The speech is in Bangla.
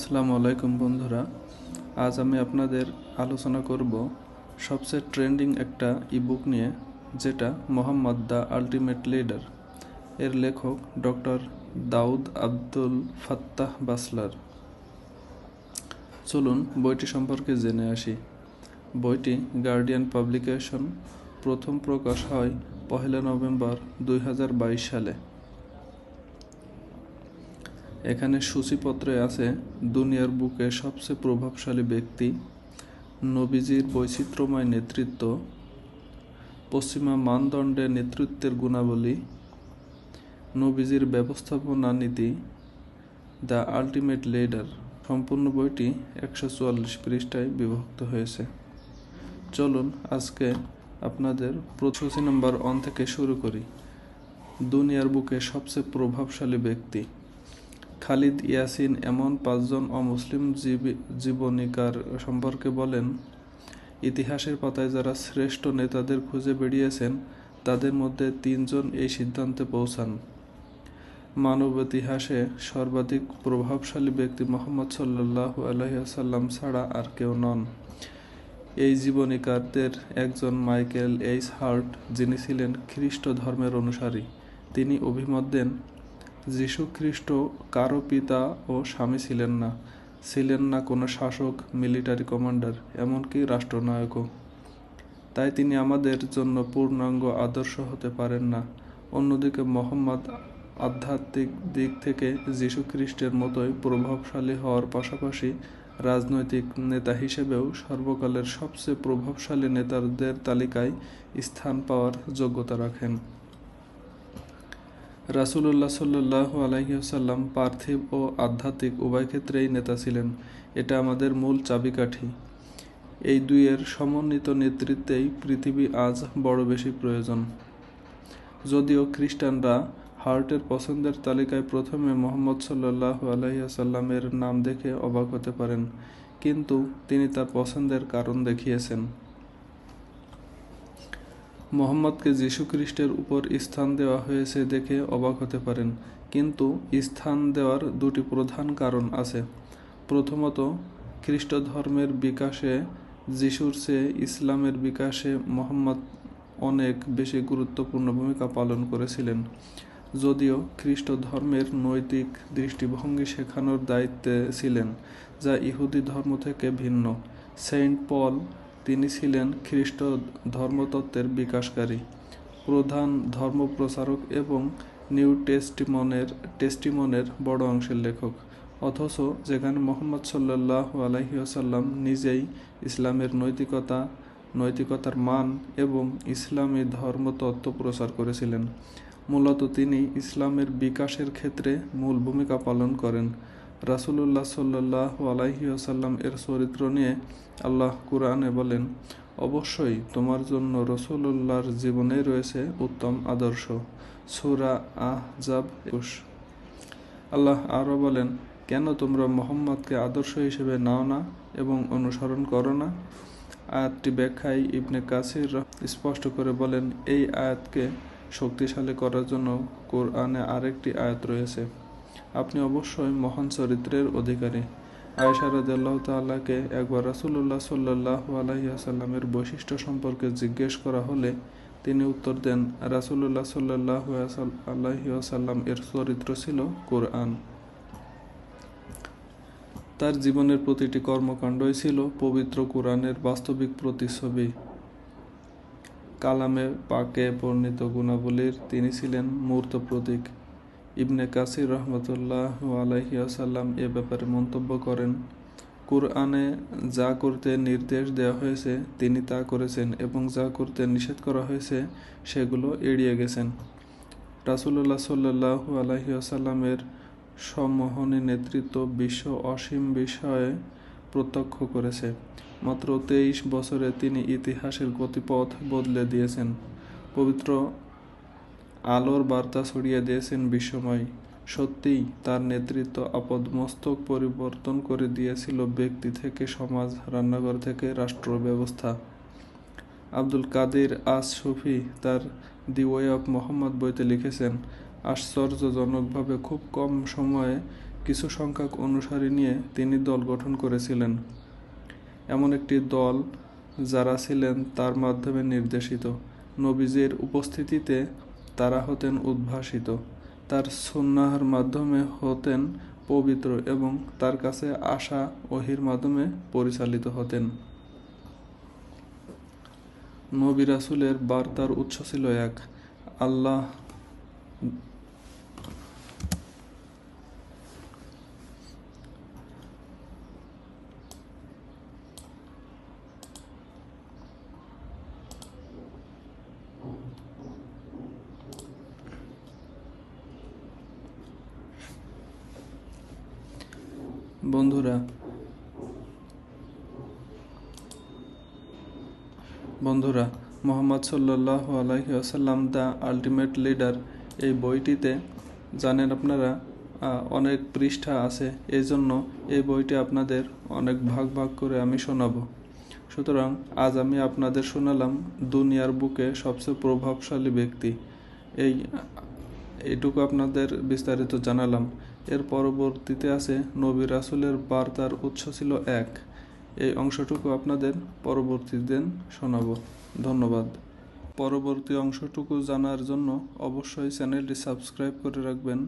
আসসালামু আলাইকুম বন্ধুরা। আজ আমি আপনাদের আলোচনা করব সবচেয়ে ট্রেন্ডিং একটা ইবুক নিয়ে, যেটা মোহাম্মদ দ্য আলটিমেট লিডার এর লেখক ডক্টর দাউদ আব্দুল ফাত্তাহ বাসলার। চলুন বইটি সম্পর্কে জেনে আসি। বইটি গার্ডিয়ান পাবলিকেশন, প্রথম প্রকাশ হয় 1 নভেম্বর 2022 সালে। এখানে সূচিপত্রে আছে দুনিয়ার বুকে সবচেয়ে প্রভাবশালী ব্যক্তি, নবীজির বৈচিত্র্যময় নেতৃত্ব, পশ্চিমা মানদণ্ডে নেতৃত্বের গুণাবলী, নবীজির ব্যবস্থাপনা নীতি, দ্য আলটিমেট লিডার। সম্পূর্ণ বইটি 144 পৃষ্ঠায় বিভক্ত হয়েছে। চলুন আজকে আপনাদের সূচি নম্বর 1 থেকে শুরু করি। দুনিয়ার বুকে সবচেয়ে প্রভাবশালী ব্যক্তি। খালিদ ইয়াসিন এমন 5 জন অমুসলিম জীবনীকার সম্পর্কে বলেন, ইতিহাসের পাতায় যারা শ্রেষ্ঠ নেতাদের খুঁজে বেরিয়েছেন, তাদের মধ্যে 3 জন এই সিদ্ধান্তে পৌঁছান। মানব ইতিহাসে সর্বাধিক প্রভাবশালী ব্যক্তি মুহাম্মদ সাল্লাল্লাহু আলাইহি ওয়াসাল্লাম ছাড়া আর কেউ নন। এই জীবনীকারদের একজন মাইকেল এইচ হার্ট, যিনি ছিলেন খ্রিস্ট ধর্মের অনুসারী। তিনি অভিমত দেন, যীশু খ্রিস্ট কারো পিতা ও স্বামী ছিলেন না কোনো শাসক, মিলিটারি কমান্ডার, এমনকি রাষ্ট্রনায়কও। তাই তিনি আমাদের জন্য পূর্ণাঙ্গ আদর্শ হতে পারেন না। অন্যদিকে মুহাম্মদ আধ্যাত্মিক দিক থেকে যীশু খ্রিস্টের মতোই প্রভাবশালী হওয়ার পাশাপাশি রাজনৈতিক নেতা হিসেবেও সর্বকালের সবচেয়ে প্রভাবশালী নেতাদের তালিকায় স্থান পাওয়ার যোগ্যতা রাখেন। রাসূলুল্লাহ সাল্লাল্লাহু আলাইহি ওয়াসাল্লাম পার্থিব ও আধ্যাত্মিক উভয় ক্ষেত্রেই নেতা ছিলেন। এটা আমাদের মূল চাবিকাঠি। এই দুইয়ের সমন্বিত নেতৃত্বেই পৃথিবী আজ বড় বেশি প্রয়োজন। যদিও খ্রিস্টানরা হার্টের পছন্দের তালিকায় প্রথমে মুহাম্মদ সাল্লাল্লাহু আলাইহি ওয়াসাল্লামের নাম দেখে অবাক হতে পারেন, কিন্তু তিনি তার পছন্দের কারণ দেখিয়েছেন। মুহাম্মদকে যীশু খ্রিস্টের উপর স্থান দেওয়া হয়েছে দেখে অবাক হতে পারেন, কিন্তু স্থান দেওয়ার 2টি প্রধান কারণ আছে। প্রথমত, খ্রিস্ট ধর্মের বিকাশে যীশুর চেয়ে ইসলামের বিকাশে মুহাম্মদ অনেক বেশি গুরুত্বপূর্ণ ভূমিকা পালন করেছিলেন। যদিও খ্রিস্ট ধর্মের নৈতিক দৃষ্টিভঙ্গি শেখানোর দায়িত্বে ছিলেন, যা ইহুদি ধর্ম থেকে ভিন্ন। সেন্ট পল, তিনি ছিলেন খ্রিস্ট ধর্মতত্ত্বের বিকাশকারী, প্রধান ধর্মপ্রচারক এবং নিউ টেস্টিমনের বড় অংশের লেখক। অথচ যেখানে মুহাম্মদ সাল্লাল্লাহু আলাইহি ওয়াসাল্লাম নিজেই ইসলামের নৈতিকতার মান এবং ইসলামী ধর্মতত্ত্ব প্রচার করেছিলেন, মূলত তিনি ইসলামের বিকাশের ক্ষেত্রে মূল ভূমিকা পালন করেন। রাসূলুল্লাহ সাল্লাল্লাহু আলাইহি ওয়াসাল্লাম এর চরিত্র নিয়ে আল্লাহ কুরআনে বলেন, অবশ্যই তোমার জন্য রাসূলুল্লাহর জীবনে রয়েছে উত্তম আদর্শ। সূরা আহজাব 21। আল্লাহ আরও বলেন, কেন তোমরা মুহাম্মদকে আদর্শ হিসেবে নাও না এবং অনুসরণ করো না? আয়াতটি ব্যাখ্যায় ইবনে কাসির স্পষ্ট করে বলেন, এই আয়াতকে শক্তিশালী করার জন্য কোরআনে আরেকটি আয়াত রয়েছে, আপনি অবশ্যই মহান চরিত্রের অধিকারী। আয়েশা রাদিয়াল্লাহু তাআলাকে একবার রাসূলুল্লাহ সাল্লাল্লাহু আলাইহি ওয়াসাল্লামের বৈশিষ্ট্য সম্পর্কে জিজ্ঞেস করা হলে তিনি উত্তর দেন, রাসূলুল্লাহ সাল্লাল্লাহু আলাইহি ওয়াসাল্লাম এর চরিত্র ছিল কোরআন। তার জীবনের প্রতিটি কর্মকাণ্ডই ছিল পবিত্র কোরআনের বাস্তবিক প্রতিচ্ছবি। কালামে পাকে বর্ণিত গুণাবলীর তিনি ছিলেন মূর্ত প্রতীক। ইবনে কাসির রাহমাতুল্লাহি আলাইহি ওয়াসাল্লাম এ ব্যাপারে মন্তব্য করেন, কুরআনে যা করতে নির্দেশ দেওয়া হয়েছে তিনি তা করেছেন এবং যা করতে নিষেধ করা হয়েছে সেগুলো এড়িয়ে গেছেন। রাসূলুল্লাহ সাল্লাল্লাহু আলাইহি ওয়াসাল্লামের সম্মোহনী নেতৃত্ব বিশ্ব অসীম বিষয়ে প্রত্যক্ষ করেছে। মাত্র 23 বছরে তিনি ইতিহাসের গতিপথ বদলে দিয়েছেন, পবিত্র আলোর বার্তা ছড়িয়ে দিয়েছেন বিশ্বময়। সত্যিই তার নেতৃত্ব আপাদমস্তক পরিবর্তন করে দিয়েছিল ব্যক্তি থেকে সমাজ, রান্নাঘর থেকে রাষ্ট্র ব্যবস্থা। আব্দুল কাদির আস সুফি তার দি ওয়ে অফ মুহাম্মদ বইতে লিখেছেন, আশ্চর্যজনকভাবে খুব কম সময়ে কিছু সংখ্যক অনুসারী নিয়ে তিনি দল গঠন করেছিলেন। এমন একটি দল যারা ছিলেন তার মাধ্যমে নির্দেশিত। নবীজির উপস্থিতিতে তারা হতেন উদ্ভাসিত, তার সুন্নাহর মাধ্যমে হতেন পবিত্র এবং তার কাছে আসা ওহীর মাধ্যমে পরিচালিত হতেন। নবী রাসূলের বার্তার উৎস ছিল এক। আল্লাহ বন্ধুরা, মুহাম্মদ সাল্লাল্লাহু আলাইহি ওয়াসাল্লাম দ্য আল্টিমেট লিডার এই বইটিতে জানেন আপনারা অনেক পৃষ্ঠা আছে। এই জন্য এই বইটি আপনাদের অনেক ভাগ ভাগ করে আমি শোনাবো। সুতরাং আজ আমি আপনাদের শোনালাম দুনিয়ার বুকে সবচেয়ে প্রভাবশালী ব্যক্তি, এইটুকু আপনাদের বিস্তারিত জানালাম। এর পরবর্তীতে আছে নবী রাসূলের বার্তার উৎস ছিল এক। এই অংশটুকু আপনাদের পরবর্তী দিন শোনাবো। ধন্যবাদ। পরবর্তী অংশটুকু জানার জন্য অবশ্যই চ্যানেলটি সাবস্ক্রাইব করে রাখবেন।